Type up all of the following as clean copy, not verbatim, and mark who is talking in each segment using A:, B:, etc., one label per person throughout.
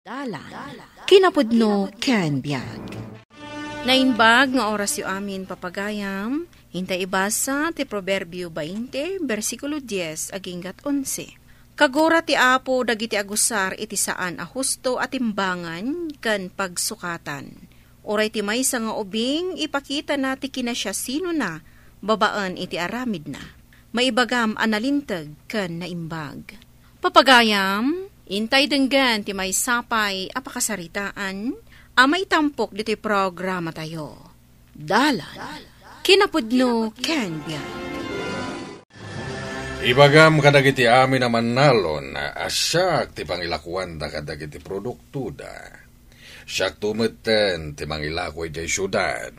A: Dalan, kinapudno ken biag. Naimbag nga oras yu amin papagayam, hintay ibasa ti Proverbio 20, versikulo 10, aginggat 11. Kagura ti Apo dagiti agusar iti saan a husto at timbangan ken pagsukatan. Oray ti maysa nga ubing ipakita na ti kinasya sino na, babaan iti aramid na. Maibagam analintag ken naimbag. Papagayam, intay denggan ti may sapay apakasaritaan, amay tampok diti programa tayo. Dalan, kinapudno ken biag.
B: Ibagam kadagiti amin naman nalon na asyak ti pangilakuan da kadagiti produkto da. Siyak tumeten ti mangilakoy jay syudad.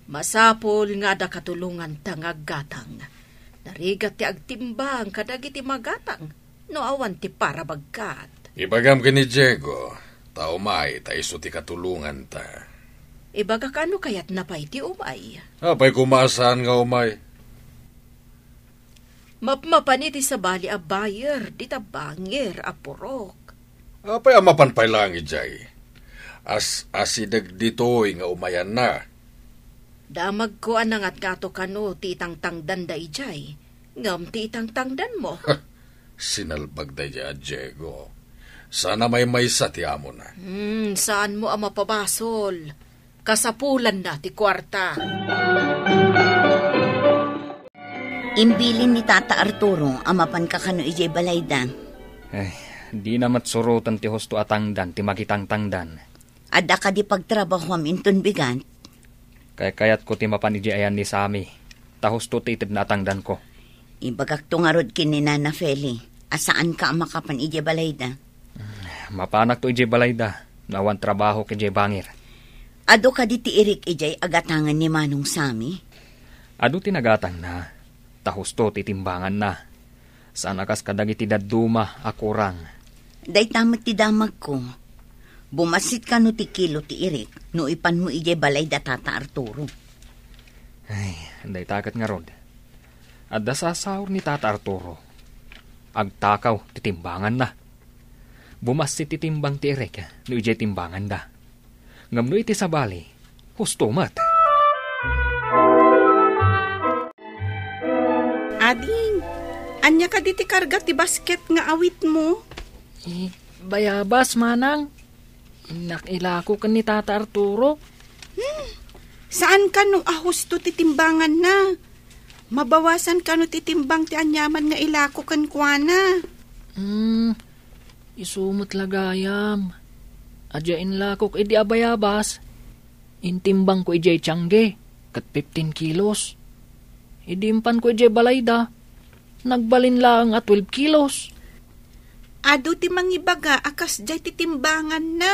A: Masapol nga da katulungan tangaggatang. Narigat ti agtimbang kadagiti magatang. No awan ti para bagkat.
B: Ibagam kini Diego, tao may taiso ti katulungan ta.
A: Ibaga kano kayat napay ti umay?
B: Apay kumasaan nga umay.
A: Mapmapan iti sa bali a bayer, di tabangir a purok.
B: Apay amapan pay lang ijay. Asidag ditoy nga umayan na.
A: Damag ko anangat kato kano ti itang-tangdan da ijay. Ngam ti itang-tangdan mo.
B: Sinalbag da ya, Diego. Sana may maysa ti amo na.
A: Saan mo ang mapabasol? Kasapulan na ti kwarta.
C: Imbilin ni Tata Arturo, amapan ka kano ijay balayda.
D: Di na matsurutan ti husto atangdan, ti magitang-tangdan.
C: Ada ka di pagtrabaho inton bigan.
D: Kayat ko ti mapan ijay ayan ni Sami. Ta husto ti itid na atangdan ko.
C: Ibagak tungarod kini Nana Feli. Asaan ka makapan ije balayda?
D: Mapanak to ije balayda. Nawan trabaho kije bangir.
C: Ado ka di ti irik ijay agatangan ni Manong Sami?
D: Ado tinagatang na. Tahusto titimbangan na. Sana kas kadagiti daduma akurang.
C: Day tamat ti damag ko. Bumasit ka no ti kilo ti irik. No ipan mo ije balayda Tata Arturo.
D: Day takat nga rod. Adda sa sahur ni Tata Arturo. Agtakaw, titimbangan na. Bumasit titimbang ti Erek, no ije timbangan da. Ngamno iti sabali, husto mat.
A: Ading, anya ka diti karga ti basket nga awit mo?
E: Bayabas, manang. Nakilako ka ni Tata Arturo.
A: Saan ka no ahusto titimbangan na? Mabawasan ka no titimbang ti anyaman nga ilako kan kuana.
E: Isumot lagayam. Adyain lakok edi abayabas. Intimbang ko ijay tiyangge, kat 15 kilos. Idimpan ko ijay balayda. Nagbalin lang at 12 kilos.
A: Ado ti mangibaga akas jay titimbangan na.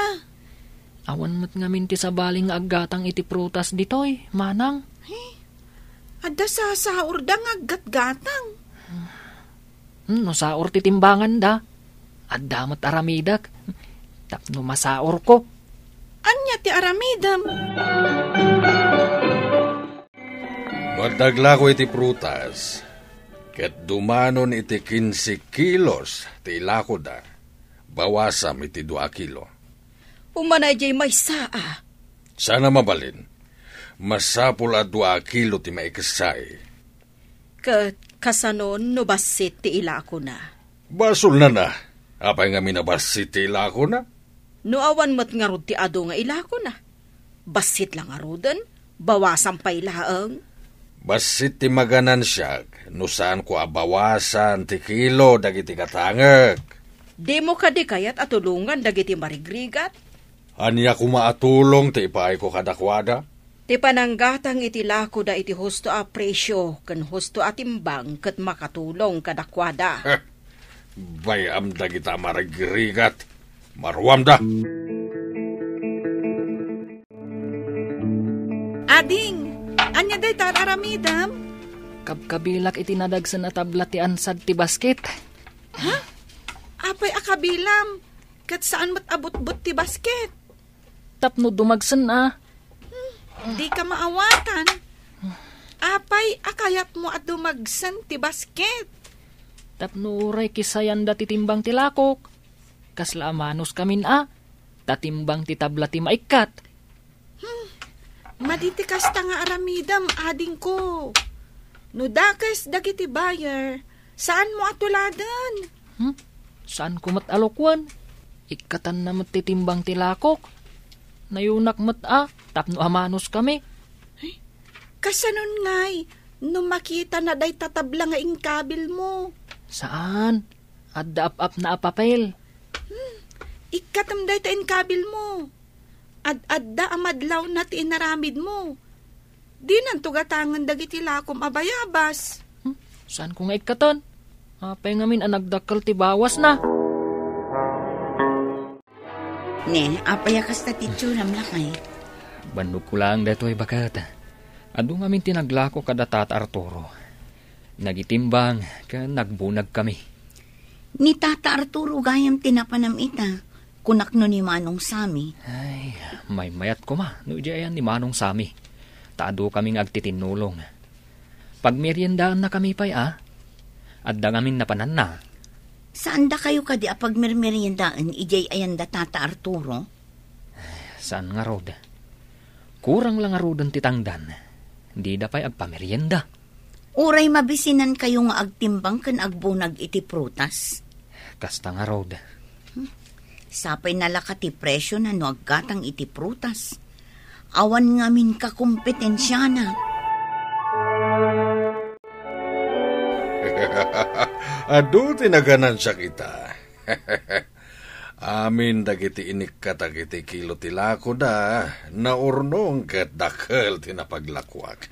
E: Awan mo't ngamin ti sabaling aggatang iti prutas ditoy, manang.
A: Ada sa saur da nga gatgatang.
E: No saur ti timbangan da. Adda mo't aramidak. Tapno masaur ko.
A: Anya ti aramidam?
B: Magdagla ko iti prutas. Ket dumanon iti 15 kilos ti ilako da. Bawasam iti 2 kilo.
A: Umanay jay may saa.
B: Sana mabalin. Masapul at 2 kilo ti maikasay.
A: Kasanon no basit ti ilako na.
B: Basol na. Apay nga minabasit ti ilako na.
A: No awan mat nga rod ti ado nga ilako na. Basit lang arudan, bawasan pa ilaang.
B: Basit ti maganan siya, no saan ko abawasan ti kilo dagiti katangag.
A: Di mo ka di kayat atulungan dagiti marigrigat?
B: Anya ko maatulong ti ipaay ko kadakwada?
A: Ti pananggatang iti lako da iti husto a presyo ken husto a timbang ket makatulong kadakwada.
B: Bayam dagita marigrigat. Marwam da.
A: Ading, anya day tararamidam?
E: Kabkabilak iti nadagsan na tabla ti ansad ti basket.
A: Ha? Apay akabilam. Kat saan mat abot-bot ti basket?
E: Tapno dumagsan na.
A: Di ka maawatan. Apay, akayat mo at dumagsan ti basket.
E: Tapno uray kisayan da titimbang tilakok. Kasla amanos kamin a. tatimbang ti tabla ti maikat.
A: Maditikas ta nga aramidam, ading ko. No dakes dagiti buyer, saan mo atuladan?
E: Saan ko matalokwan? Ikatan na matitimbang ti lakok. Nayunak tapno amanos kami.
A: Kasanon ngay, no makita na day tatabla nga ingkabil mo.
E: Saan? Adda ap na apapel.
A: Ikatam day ta ingkabil mo. Adda amadlaw na ti inaramid mo. Di nan tugatangan dagiti lakom abayabas.
E: Saan ko nga ikatan? Apay ngamin ang nagdakkel ti bawas na.
C: Ne, apayakas ta titsuram lakay.
D: Bandog ko lang dato'y bakat. Ado ngamin tinaglako kada Tata Arturo. Nagitimbang ka nagbunag kami.
C: Ni Tata Arturo gayam tinapanam ita. Kunakno ni Manong Sami.
D: Ay, may mayat ko ma. No ayan ni Manong Sami. Taado kaming agtitinulong. Pag meriendaan na kami pa'y adda ngamin napanan na.
C: Saan da kayo kadi apag mermeriendaan ijay ayan da Tata Arturo?
D: Saan nga rod? Kurang lang nga rodon titangdan. Di da pa'y agpamerienda.
C: Uray mabisinan kayo nga agtimbang kan agbunag iti prutas.
D: Kasta nga rod.
C: Sapay nalakati presyo na no aggatang iti prutas. Awan ngamin kakumpetensya na.
B: Adu tinaganan siya kita. Amin dagiti inikkat agiti kilo tilako da, naurnong ket dakkel tinapaglakwak.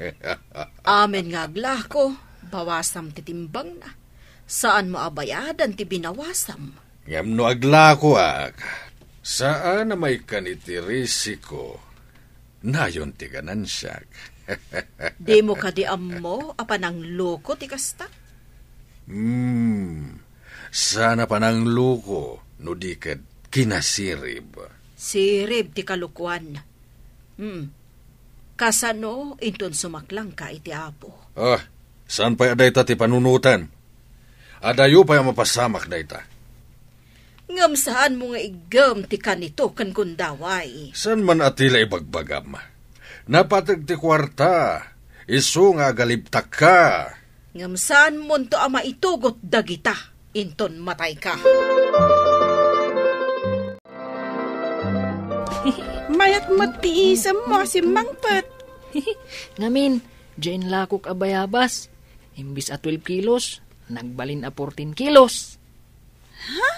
A: Amen nga aglako, bawasam titimbang na. Saan mo abayadan ti binawasam?
B: Ngam no aglakwak, saan na may kaniti risiko, nayon ti ganansyak.
A: Di mo kadi ammo apanang loko ti kasta?
B: Sana panang luko, no di ket kinasirib.
A: Sirib ti kalukwan. Kasano inton sumaklang ka iti apo?
B: Saan pa dayta ti panunutan? Adayo pa yung mapasamak dayta.
A: Ngam saan mo nga igam ti kanito kan kundaway?
B: San man atila ibagbagam? Napatag ti kwarta, iso nga galibtak ka.
A: Ngam saan mo to ama itugot dagita, inton matay ka. Mayat matiisam mo si Mangpet.
E: Ngamin, Jane lakok abayabas. Imbis a 12 kilos, nagbalin a 14 kilos.
A: Ha?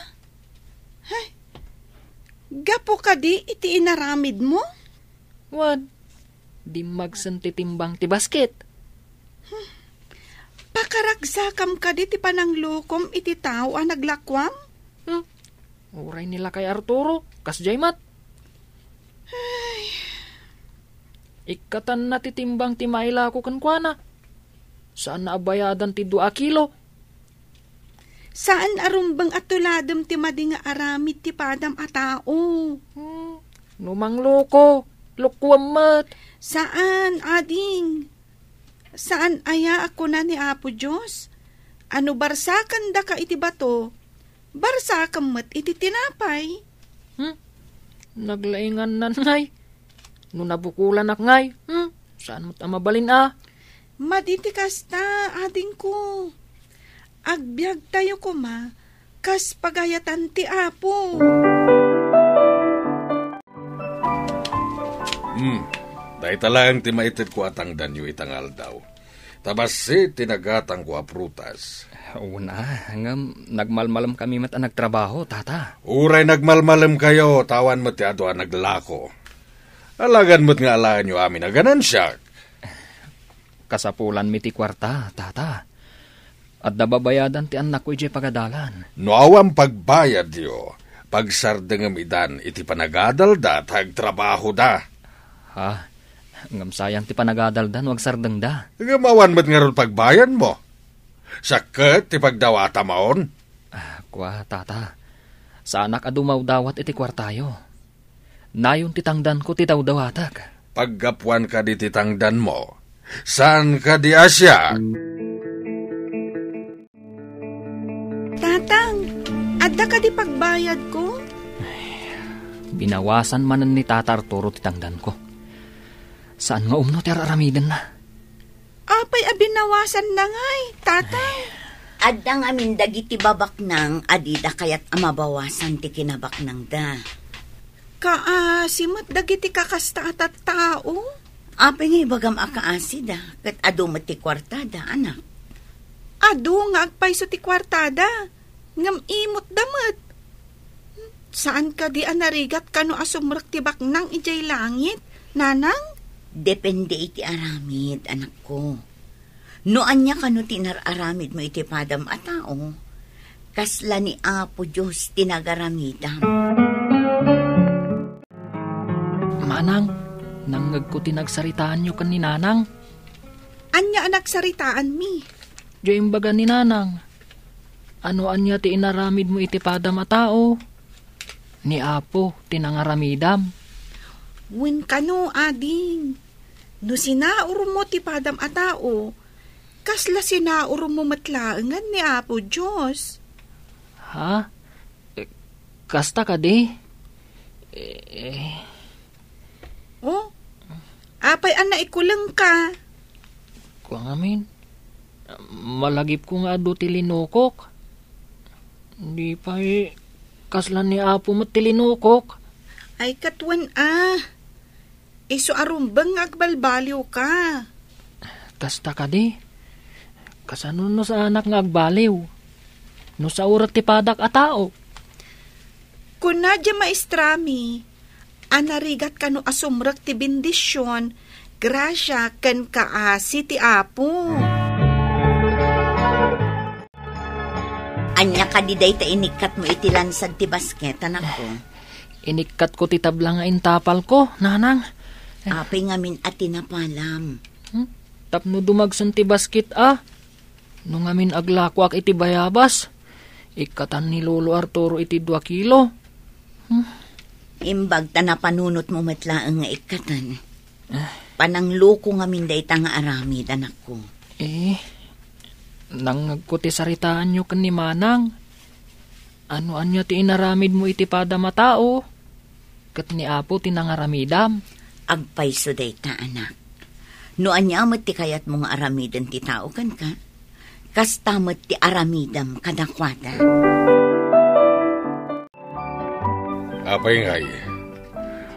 A: Ay, gapo ka di iti inaramid mo?
E: Wad, di magsan titimbang ti basket.
A: Pakaragsakam ka di ti pananglukom iti tao ang naglakwam?
E: Uray nila kay Arturo, kas jaymat.
A: Ay.
E: Ikatan na titimbang ti maila ko kankwana. Saan na abayadan ti 2 kilo?
A: Saan arumbang atuladam ti madi nga aramid ti padam a tao?
E: Numang loko, lukwam mat.
A: Saan, ading? Saan aya ako na ni Apo Diyos? Ano barsakan da ka iti bato? Barsakan mat iti tinapay?
E: Naglaingan na ngay. No nabukulan ak ngay. Saan mo't amabalin
A: Maditi kasta, ading ko. Agbyag tayo ko ma, kas pagayatan ti Apo.
B: Dahil talang ti maitid ko atang danyo itangal daw. Tabasi tinagatang ko a prutas.
D: Una, hanggang nagmalmalam kami mat ang nagtrabaho, Tata.
B: Uray nagmalmalam kayo, tawan mo ti ato ang naglako. Alagan mo't nga alahan nyo amin na ganansyak.
D: Kasapulan mi ti kwarta, Tata. At nababayadan ti anak ko iti pagadalan.
B: No awang pagbayad yo, pagsardengam idan iti panagadal da, tagtrabaho da.
D: Ha? Ngam sayang ti panagadaldan, wag sardeng da.
B: Gamawan mo't nga ron pagbayad mo. Sakit ti pagdawata maon.
D: Kwa, Tata. Sa anak adumaw dawat iti kwartayo. Nayon titangdan ko ti dawatak.
B: Paggapuan ka di titangdan mo, saan ka di Asya?
A: Tatang, adda ka di pagbayad ko?
E: Binawasan manan ni Tata Arturo titangdan ko. Saan nga umno ti aramidan na?
A: Apay abinawasan na ngay, tatay.
C: Adang amin dagiti babaknang adida kayat amabawasan ti kinabaknang da.
A: Kaasimot dagiti kakasta at tao.
C: Apay nga ibagam akaasida, kat ado ti kwartada, anak.
A: Ado nga agpayso ti kwartada. Ngam imot damat. Saan ka di anarigat kano asumrak ti baknang ijay langit, nanang?
C: Depende iti aramid, anak ko. Noan niya kano tinararamid mo iti padam a tao, kasla ni Apo Diyos tinagaramidam.
E: Manang, nangag ko tinagsaritaan nyo kan ni Nanang.
A: Anya anak saritaan mi.
E: Diyo imbaga ni Nanang. Ano anya ti inaramid mo iti padam a tao? Ni Apo tinangaramidam.
A: Wen kano ading. No sinauro mo ti padam a tao, kasla sinauro mo matlaengan ni Apo Diyos.
E: Ha? Kasta ka di?
A: Oh, apay ana ikulang ka.
E: Kuang amin. Malagip ko nga do tilinukok. Di pa kasla ni Apo mo tilinukok.
A: Ay katwan Iso arumbang agbalbaliw ka.
E: Kasta ka di? Kasano no sa anak nga agbaliw? No sa urat ti padak a tao?
A: Kung nadya maestrami, anarigat ka no asumrak ti bendisyon, grasya ken kaasi ti Apo.
C: Anya ka di day ta inikat mo iti lansad ti basket, anak ko.
E: Inikat ko ti tabla nga intapal ko, Nanang.
C: Apay ngamin at tinapalam.
E: Tapno dumagsan ti basket Nung ngamin aglakwak iti bayabas. Ikatan ni Lolo Arturo iti 2 kilo.
C: Imbag ta na panunot mo matlaang nga ikatan. Panangluko ngamin day ta nga aramid, anak ko.
E: Nangag ko ti saritaan nyo kan ni Manang. Ano anya ti inaramid mo iti pada matao? Kat ni Apo tinangaramidam.
C: Agpayso day ta, anak. No anya amat ti kayat mong aramidan ti tao kan ka, kastamot ti aramidam kadakwada.
B: Apay ngay,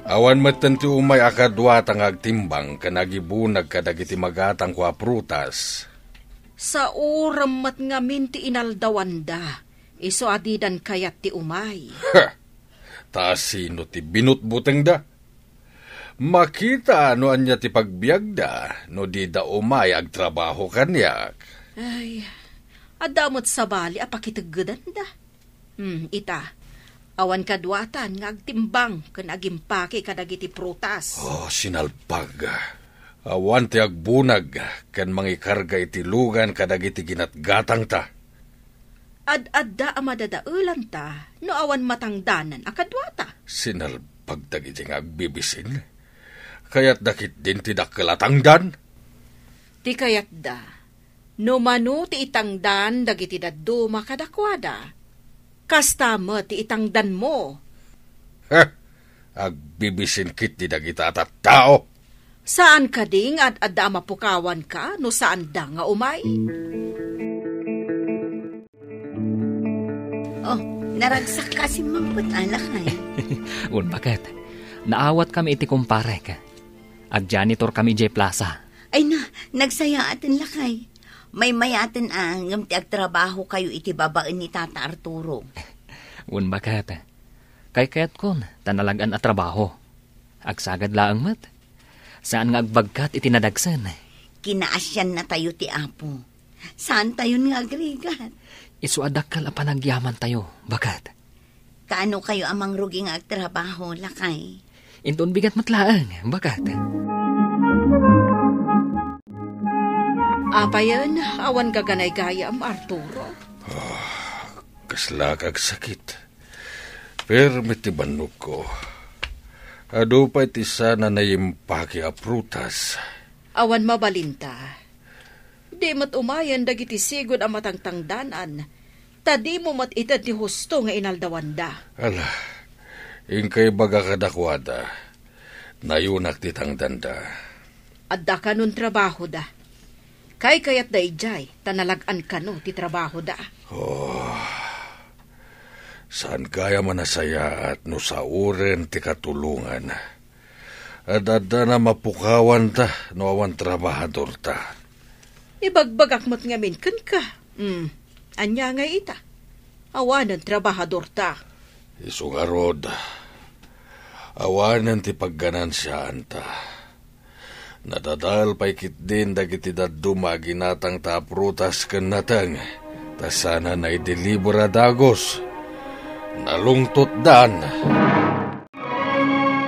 B: awan matan ti umay akadwat ang agtimbang kanagibunag kadagiti magatang kwa prutas.
A: Sa uram mat ngamin ti inaldawanda, iso adidan kayat ti umay.
B: Ta sino ti binutbuteng da? Makita ano anya ti pagbiag da, no di da umay agtrabaho kanyak.
A: Ay, adamot sa bali apakitaggadan da. Ita, awan kadwatan nga agtimbang kan agimpake kadagiti prutas.
B: Oh, sinalpag. Awan ti agbunag kan mangikarga iti lugan kadagiti ginatgatang ta.
A: Ad-adda amadadaulan ta, no awan matangdanan akadwata.
B: Sinalpag dagiti nga agbibisin. Kayat dakit din ti dakkelatangdan?
A: Ti kayat da, no manu ti itangdan dagiti daddo makadakwada. Kastama ti itangdan mo.
B: Agbibisin kit di dagita at tao.
A: Saan ka ding at adda mapukawan ka no saan da nga umay?
C: Oh, naragsak kasi mangput alak ay.
E: Bakit? Naawat kami iti kumpare ka. Ag-janitor kami J Plaza.
C: Ay na, nagsaya atin lakay. May mayatin ang ti agtrabaho kayo iti babaan ni Tata Arturo.
E: Bakit? Kay kayat kon, tanalagan at trabaho. Agsagad laang mat. Saan nga agbagkat iti nadagsan?
C: Kinaasyan na tayo ti Apo. Saan tayo nga agrigat?
E: Isuadakal a panagyaman tayo. Bakit?
C: Kaano kayo amang rugi nga agtrabaho, lakay?
E: Inton bigat matlaang. Bakit?
A: Apayan, awan gaganay-gayam, Arturo.
B: Kasla kag sakit. Pero mitibanok ko. Ado pa iti sana nayimpaki a prutas.
A: Awan mabalinta. Di mat umayan dagiti sigod ang matangtangdanan. Tadi mo mat itad ti husto nga inaldawanda.
B: Ala, Ingkay baga kadakwada, nayunak titang danda.
A: Adda ka nun trabaho da. Kay kayat da ijay, tanalagan ka no ti trabaho da.
B: Saan kaya manasaya at no sa uren ti katulungan. At adda na mapukawan ta no awan trabahador ta.
A: Ibagbagak mo't ngamin kan ka. Anya nga ita. Awanan trabahador ta.
B: Isungarod, awanan ti pagganansiyaan ta. Nadadal pa'y kit din dagiti daduma ginatang taprutas ken natang, ta sana na idelibera dagos. Nalungtot dan.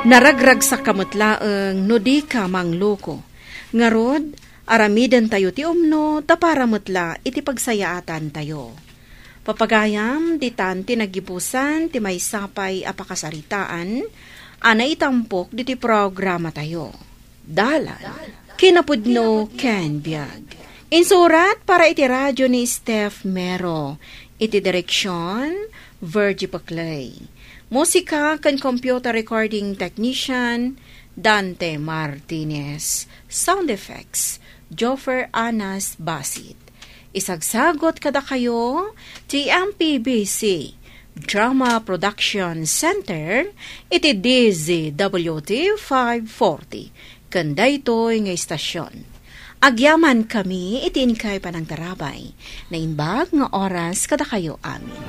A: Naragrag sa kamutlaeng no di ka mangloko. Ngarod, aramidan tayo ti umno, taparamutla iti pagsayaatan tayo. Papagayam, ditan ti nagipusan, ti may sapay apakasaritaan, ana itampok di ti programa tayo. Dalan, kinapudno Ken Biag. Insurat para iti radyo ni Steph Mero. Iti direksyon, Virgie Paclay. Musika kan computer recording technician, Dante Martinez. Sound effects, Joffer Anas Basit. Isagsagot kada kayo, TMPBC Drama Production Center, iti DZWT 540. Kanda ito'y nga istasyon. Agyaman kami, itin kay panang tarabay, na imbag nga oras kada kayo amin.